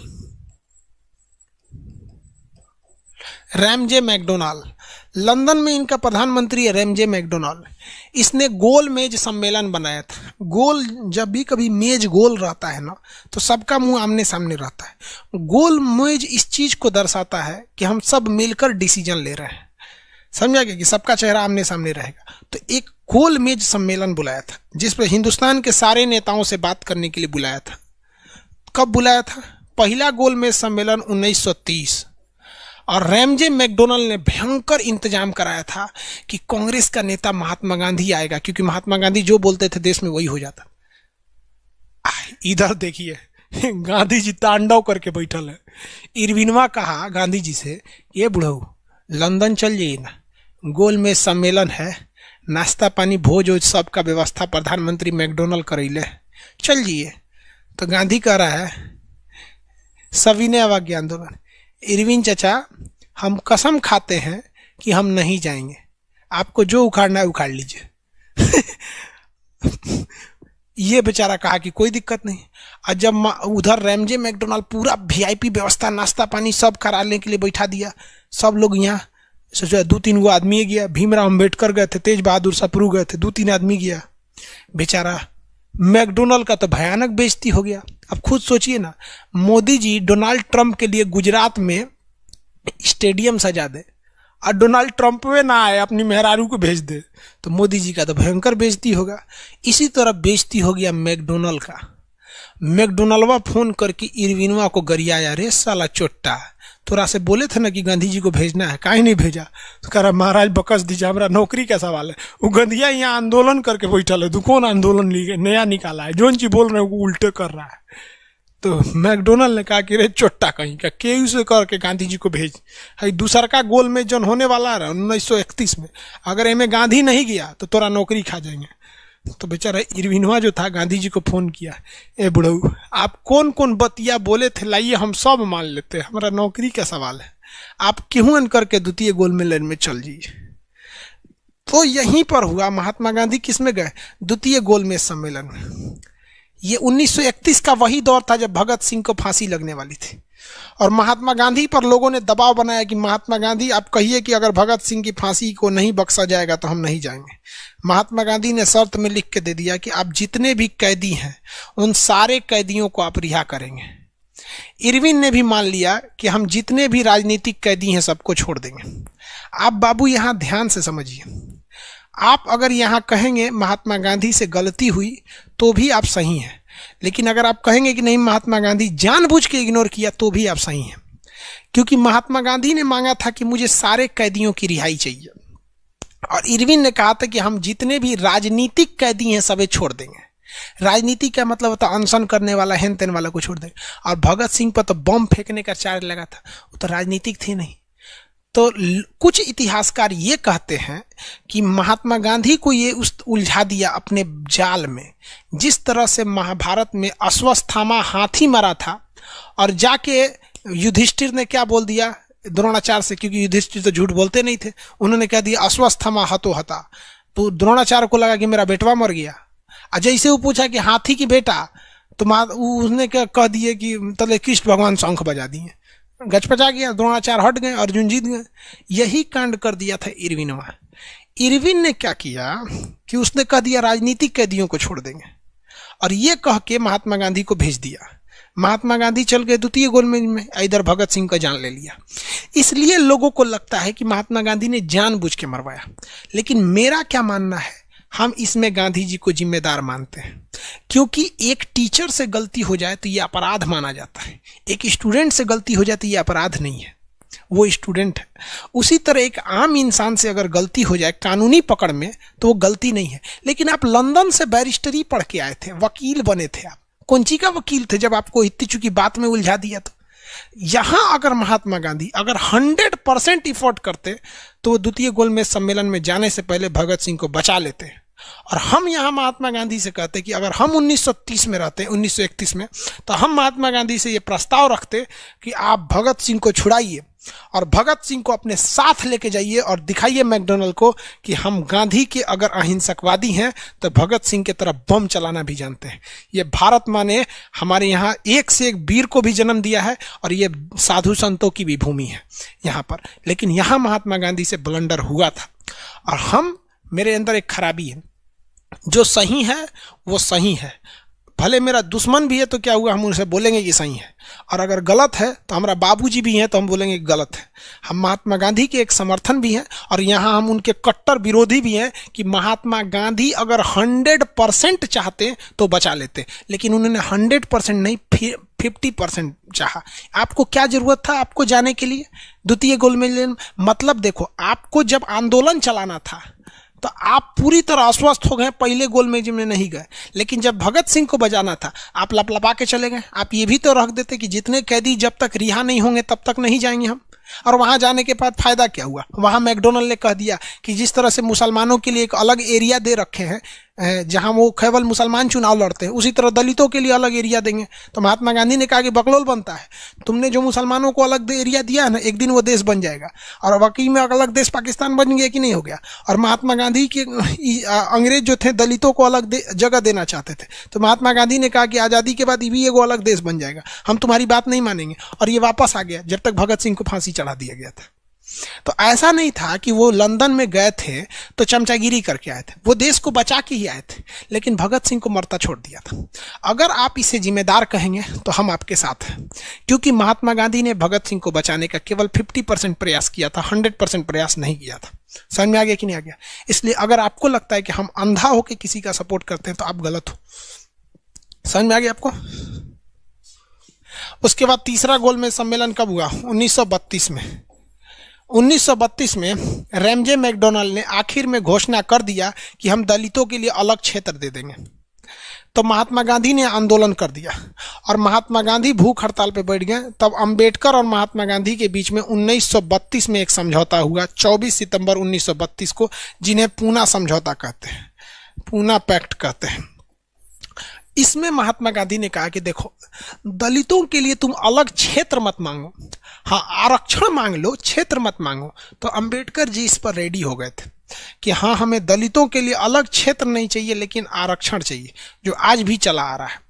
Ramsay MacDonald, London में इनका प्रधानमंत्री है रैमजे मैकडोनाल्ड। इसने गोल मेज सम्मेलन बनाया था। गोल, जब भी कभी मेज गोल रहता है ना तो सबका मुंह आमने सामने रहता है। गोल मेज इस चीज को दर्शाता है कि हम सब मिलकर डिसीजन ले रहे हैं, समझा गया, कि सबका चेहरा आमने सामने रहेगा। तो एक गोल मेज सम्मेलन बुलाया था जिस पर हिंदुस्तान के सारे नेताओं से बात करने के लिए बुलाया था। कब बुलाया था? पहला गोल मेज सम्मेलन 1930। और रैमजे मैकडोनाल्ड ने भयंकर इंतजाम कराया था कि कांग्रेस का नेता महात्मा गांधी आएगा, क्योंकि महात्मा गांधी जो बोलते थे देश में वही हो जाता। इधर देखिए गांधी जी तांडव करके बैठल है। इरविनवा कहा गांधी जी से, ये बुढ़ऊ लंदन चल जाइए ना, गोल में सम्मेलन है, नाश्ता पानी भोज वोज सबका व्यवस्था प्रधानमंत्री मैकडोनाल्ड करैले, चल जाइए। तो गांधी कह रहा है सविनय अवज्ञा आंदोलन, इरविन चाचा हम कसम खाते हैं कि हम नहीं जाएंगे, आपको जो उखाड़ना है उखाड़ लीजिए। ये बेचारा कहा कि कोई दिक्कत नहीं। और जब उधर रैमजे मैकडोनाल्ड पूरा वीआईपी व्यवस्था नाश्ता पानी सब कराने के लिए बैठा दिया, सब लोग यहाँ सोचो 2-3 गो आदमी गया, भीमराव अम्बेडकर गए थे, तेज बहादुर सप्रू गए थे, 2-3 आदमी गया। बेचारा मैकडोनाल्ड का तो भयानक बेइज्जती हो गया। अब खुद सोचिए ना, मोदी जी डोनाल्ड ट्रंप के लिए गुजरात में स्टेडियम सजा दे और डोनाल्ड ट्रंप में ना आए, अपनी मेहरारू को भेज दे, तो मोदी जी का तो भयंकर बेइज्जती होगा। इसी तरह बेइज्जती हो गया मैकडोनाल्ड का। मैकडोनाल्डवा फोन करके इरविनवा को गरियाया, रे साला चोट्टा, तोरा से बोले थे ना कि गांधी जी को भेजना है, काहे नहीं भेजा? तो कह रहा महाराज बकस दीजिए, हमारा नौकरी का सवाल है। वो गंधिया यहाँ आंदोलन करके बैठल है, तू कौन आंदोलन नया निकाला है? जोन चीज बोल रहे हैं वो उल्टे कर रहा है। तो मैकडोनाल्ड ने कहा कि रे चोट्टा कहीं का, केयू से करके गांधी जी को भेज। है दूसर का गोल में जन होने वाला है 1931 में, अगर इनमें गांधी नहीं गया तो तोरा नौकरी खा जाएंगे। तो बेचारा इरविनवा जो था गांधी जी को फोन किया, ए बुढ़ऊ आप कौन कौन बतिया बोले थे लाइए हम सब मान लेते हैं, हमारा नौकरी का सवाल है, आप क्यों करके द्वितीय गोलमेज में चल जाइए। तो यहीं पर हुआ महात्मा गांधी किस में गए? द्वितीय गोलमेज सम्मेलन में। ये 1931 का वही दौर था जब भगत सिंह को फांसी लगने वाली थी और महात्मा गांधी पर लोगों ने दबाव बनाया कि महात्मा गांधी आप कहिए कि अगर भगत सिंह की फांसी को नहीं बख्शा जाएगा तो हम नहीं जाएंगे। महात्मा गांधी ने शर्त में लिख के दे दिया कि आप जितने भी कैदी हैं उन सारे कैदियों को आप रिहा करेंगे। इरविन ने भी मान लिया कि हम जितने भी राजनीतिक कैदी हैं सबको छोड़ देंगे। आप बाबू यहाँ ध्यान से समझिए, आप अगर यहाँ कहेंगे महात्मा गांधी से गलती हुई तो भी आप सही हैं, लेकिन अगर आप कहेंगे कि नहीं महात्मा गांधी जानबूझ के इग्नोर किया तो भी आप सही हैं, क्योंकि महात्मा गांधी ने मांगा था कि मुझे सारे कैदियों की रिहाई चाहिए और इरविन ने कहा था कि हम जितने भी राजनीतिक कैदी हैं सभी छोड़ देंगे। राजनीति का मतलब होता अनशन करने वाला, हेन तेन वाला को छोड़ देंगे। और भगत सिंह पर तो बम फेंकने का चार्ज लगा था, वो तो राजनीतिक थे नहीं। तो कुछ इतिहासकार ये कहते हैं कि महात्मा गांधी को ये उलझा दिया अपने जाल में, जिस तरह से महाभारत में अश्वत्थामा हाथी मरा था और जाके युधिष्ठिर ने क्या बोल दिया द्रोणाचार्य से, क्योंकि युधिष्ठिर तो झूठ बोलते नहीं थे। उन्होंने कह दिया अश्वस्थमा हतो हता, तो द्रोणाचार्य को लगा कि मेरा बेटवा मर गया। और जैसे वो पूछा कि हाथी की बेटा, तो उसने क्या कह दिए कि तले कृष्ण भगवान शंख बजा दिए, गचपचा गया, द्रोणाचार्य हट गए, अर्जुन जीत गए। यही कांड कर दिया था इरविनवा। इरविन ने क्या किया कि उसने कह दिया राजनीतिक कैदियों को छोड़ देंगे, और ये कह के महात्मा गांधी को भेज दिया। महात्मा गांधी चल गए द्वितीय गोलमेज में, इधर भगत सिंह का जान ले लिया। इसलिए लोगों को लगता है कि महात्मा गांधी ने जानबूझ के मरवाया, लेकिन मेरा क्या मानना है, हम इसमें गांधी जी को जिम्मेदार मानते हैं। क्योंकि एक टीचर से गलती हो जाए तो ये अपराध माना जाता है, एक स्टूडेंट से गलती हो जाए तो ये अपराध नहीं है, वो स्टूडेंट है। उसी तरह एक आम इंसान से अगर गलती हो जाए कानूनी पकड़ में तो वो गलती नहीं है। लेकिन आप लंदन से बैरिस्टरी पढ़ के आए थे, वकील बने थे, आप कौन सी का वकील थे जब आपको इतनी चुकी बात में उलझा दिया? तो यहां अगर महात्मा गांधी अगर 100% इफोर्ट करते तो वो द्वितीय गोलमेज सम्मेलन में जाने से पहले भगत सिंह को बचा लेते। और हम यहां महात्मा गांधी से कहते कि अगर हम 1930 में रहते, 1931 में, तो हम महात्मा गांधी से ये प्रस्ताव रखते कि आप भगत सिंह को छुड़ाइए और भगत सिंह को अपने साथ लेके जाइए और दिखाइए मैकडोनल्ड को कि हम गांधी के अगर अहिंसकवादी हैं तो भगत सिंह की तरह बम चलाना भी जानते हैं। ये भारत माँ ने हमारे यहाँ एक से एक वीर को भी जन्म दिया है और ये साधु संतों की भी भूमि है यहाँ पर। लेकिन यहाँ महात्मा गांधी से ब्लंडर हुआ था। और मेरे अंदर एक खराबी है, जो सही है वो सही है, भले मेरा दुश्मन भी है तो क्या हुआ, हम उनसे बोलेंगे कि सही है। और अगर गलत है तो हमारा बाबूजी भी हैं तो हम बोलेंगे गलत है। हम महात्मा गांधी के एक समर्थन भी हैं और यहाँ हम उनके कट्टर विरोधी भी हैं कि महात्मा गांधी अगर 100% चाहते तो बचा लेते, लेकिन उन्होंने 100% नहीं 50% चाहा। आपको क्या जरूरत था आपको जाने के लिए द्वितीय गोलमेज? मतलब देखो, आपको जब आंदोलन चलाना था तो आप पूरी तरह अस्वस्थ हो गए, पहले गोलमेज में नहीं गए। लेकिन जब भगत सिंह को बजाना था आप लपलपा के चले गए। आप ये भी तो रख देते कि जितने कैदी जब तक रिहा नहीं होंगे तब तक नहीं जाएंगे हम। और वहां जाने के बाद फायदा क्या हुआ? वहां मैकडोनल्ड ने कह दिया कि जिस तरह से मुसलमानों के लिए एक अलग एरिया दे रखे हैं जहां वो केवल मुसलमान चुनाव लड़ते हैं, उसी तरह दलितों के लिए अलग एरिया देंगे। तो महात्मा गांधी ने कहा कि बकलोल बनता है, तुमने जो मुसलमानों को अलग एरिया दिया है ना, एक दिन वो देश बन जाएगा। और वाकई में अलग देश पाकिस्तान बन गया कि नहीं हो गया? और महात्मा गांधी के अंग्रेज जो थे दलितों को अलग जगह देना चाहते थे, तो महात्मा गांधी ने कहा कि आज़ादी के बाद भी एगो अलग देश बन जाएगा, हम तुम्हारी बात नहीं मानेंगे। और ये वापस आ गया जब तक भगत सिंह को फांसी चढ़ा दिया गया था। तो ऐसा नहीं था कि वो लंदन में गए थे तो चमचागिरी करके आए थे, वो देश को बचा के ही आए थे, लेकिन भगत सिंह को मरता छोड़ दिया था। अगर आप इसे जिम्मेदार कहेंगे तो हम आपके साथ हैं, क्योंकि महात्मा गांधी ने भगत सिंह को बचाने का केवल 50% प्रयास किया था, 100% प्रयास नहीं किया था। समझ में आ गया कि नहीं आ गया? इसलिए अगर आपको लगता है कि हम अंधा होकर किसी का सपोर्ट करते हैं तो आप गलत हो। समझ में आ गया आपको? उसके बाद तीसरा गोलमेज सम्मेलन कब हुआ? 1932 में। 1932 में रैमजे मैकडोनल्ड ने आखिर में घोषणा कर दिया कि हम दलितों के लिए अलग क्षेत्र दे देंगे। तो महात्मा गांधी ने आंदोलन कर दिया और महात्मा गांधी भूख हड़ताल पे बैठ गए। तब अंबेडकर और महात्मा गांधी के बीच में 1932 में एक समझौता हुआ, 24 सितंबर 1932 को, जिन्हें पूना समझौता कहते हैं, पूना पैक्ट कहते हैं। इसमें महात्मा गांधी ने कहा कि देखो, दलितों के लिए तुम अलग क्षेत्र मत मांगो, हाँ आरक्षण मांग लो, क्षेत्र मत मांगो। तो अंबेडकर जी इस पर रेडी हो गए थे कि हाँ, हमें दलितों के लिए अलग क्षेत्र नहीं चाहिए लेकिन आरक्षण चाहिए, जो आज भी चला आ रहा है।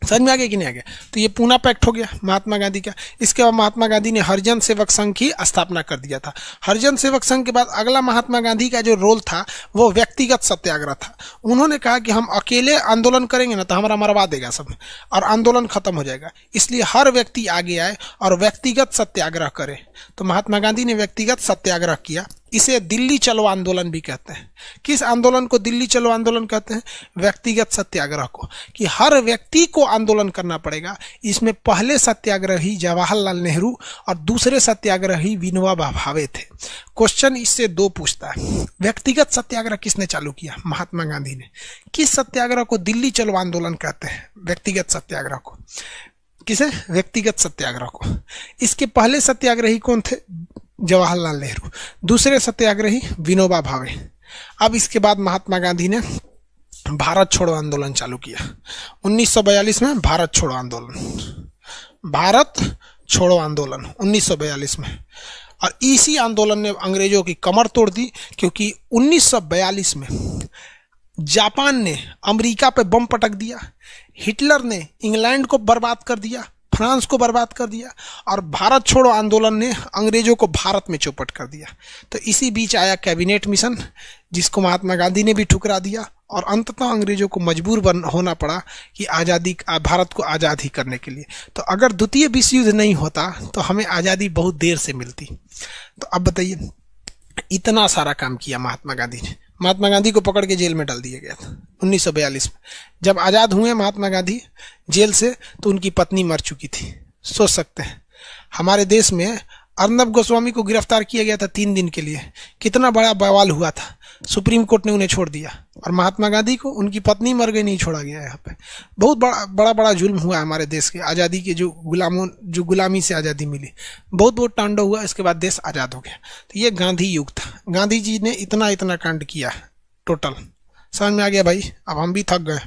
समझ में आ गया कि नहीं आ गया? तो ये पूना पैक्ट हो गया महात्मा गांधी का। इसके बाद महात्मा गांधी ने हरिजन सेवक संघ की स्थापना कर दिया था। हरिजन सेवक संघ के बाद अगला महात्मा गांधी का जो रोल था वो व्यक्तिगत सत्याग्रह था। उन्होंने कहा कि हम अकेले आंदोलन करेंगे ना तो हमारा मरवा देगा सब और आंदोलन खत्म हो जाएगा, इसलिए हर व्यक्ति आगे आए और व्यक्तिगत सत्याग्रह करे। तो महात्मा गांधी ने व्यक्तिगत सत्याग्रह किया। इसे दिल्ली चलो आंदोलन भी कहते हैं। किस आंदोलन को दिल्ली चलो आंदोलन कहते हैं? व्यक्तिगत सत्याग्रह को, कि हर व्यक्ति को आंदोलन करना पड़ेगा। इसमें पहले सत्याग्रही जवाहरलाल नेहरू और दूसरे सत्याग्रही विनोबा भावे थे। क्वेश्चन इससे दो पूछता है, व्यक्तिगत सत्याग्रह किसने चालू किया? महात्मा गांधी ने। किस सत्याग्रह को दिल्ली चलो आंदोलन कहते हैं? व्यक्तिगत सत्याग्रह को। किसे? व्यक्तिगत सत्याग्रह को। इसके पहले सत्याग्रही कौन थे? जवाहरलाल नेहरू। दूसरे सत्याग्रही विनोबा भावे। अब इसके बाद महात्मा गांधी ने भारत छोड़ो आंदोलन चालू किया 1942 में। भारत छोड़ो आंदोलन, भारत छोड़ो आंदोलन 1942 में। और इसी आंदोलन ने अंग्रेजों की कमर तोड़ दी, क्योंकि 1942 में जापान ने अमेरिका पे बम पटक दिया, हिटलर ने इंग्लैंड को बर्बाद कर दिया, फ्रांस को बर्बाद कर दिया, और भारत छोड़ो आंदोलन ने अंग्रेजों को भारत में चौपट कर दिया। तो इसी बीच आया कैबिनेट मिशन, जिसको महात्मा गांधी ने भी ठुकरा दिया, और अंततः अंग्रेजों को मजबूर होना पड़ा कि भारत को आज़ाद ही करने के लिए। तो अगर द्वितीय विश्व युद्ध नहीं होता तो हमें आज़ादी बहुत देर से मिलती। तो अब बताइए, इतना सारा काम किया महात्मा गांधी ने। महात्मा गांधी को पकड़ के जेल में डाल दिया गया था 1942 में। जब आज़ाद हुए महात्मा गांधी जेल से, तो उनकी पत्नी मर चुकी थी। सोच सकते हैं, हमारे देश में अर्नब गोस्वामी को गिरफ्तार किया गया था 3 दिन के लिए, कितना बड़ा बवाल हुआ था। सुप्रीम कोर्ट ने उन्हें छोड़ दिया, और महात्मा गांधी को उनकी पत्नी मर गई, नहीं छोड़ा गया। यहाँ पे बहुत बड़ा जुल्म हुआ हमारे देश के आज़ादी के, जो गुलामी से आज़ादी मिली, बहुत तांडव हुआ। इसके बाद देश आज़ाद हो गया। तो ये गांधी युग था। गांधी जी ने इतना कांड किया टोटल। समझ में आ गया भाई? अब हम भी थक गए।